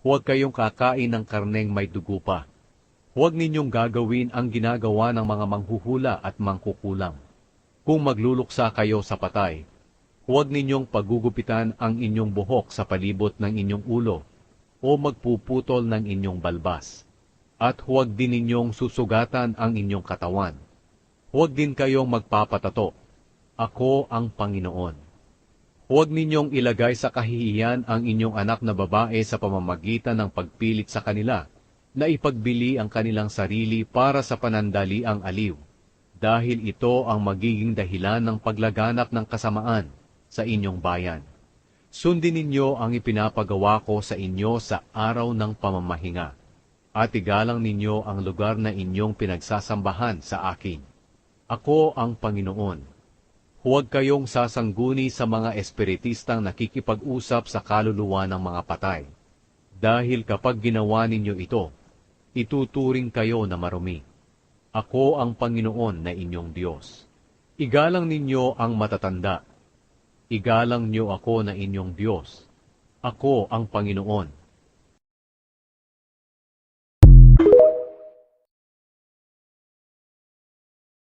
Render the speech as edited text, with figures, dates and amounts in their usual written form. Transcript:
Huwag kayong kakain ng karneng may dugo pa. Huwag ninyong gagawin ang ginagawa ng mga manghuhula at mangkukulam. Kung magluluksa kayo sa patay, huwag ninyong pagugupitan ang inyong buhok sa palibot ng inyong ulo o magpuputol ng inyong balbas. At huwag din ninyong susugatan ang inyong katawan. Huwag din kayong magpapatato. Ako ang Panginoon. Huwag ninyong ilagay sa kahihiyan ang inyong anak na babae sa pamamagitan ng pagpilit sa kanila na ipagbili ang kanilang sarili para sa panandaliang aliw, dahil ito ang magiging dahilan ng paglaganap ng kasamaan sa inyong bayan. Sundin ninyo ang ipinapagawa ko sa inyo sa araw ng pamamahinga, at igalang ninyo ang lugar na inyong pinagsasambahan sa akin. Ako ang Panginoon. Huwag kayong sasangguni sa mga espiritistang nakikipag-usap sa kaluluwa ng mga patay, dahil kapag ginawa ninyo ito, ituturing kayo na marumi. Ako ang Panginoon na inyong Diyos. Igalang ninyo ang matatanda. Igalang niyo ako na inyong Diyos. Ako ang Panginoon.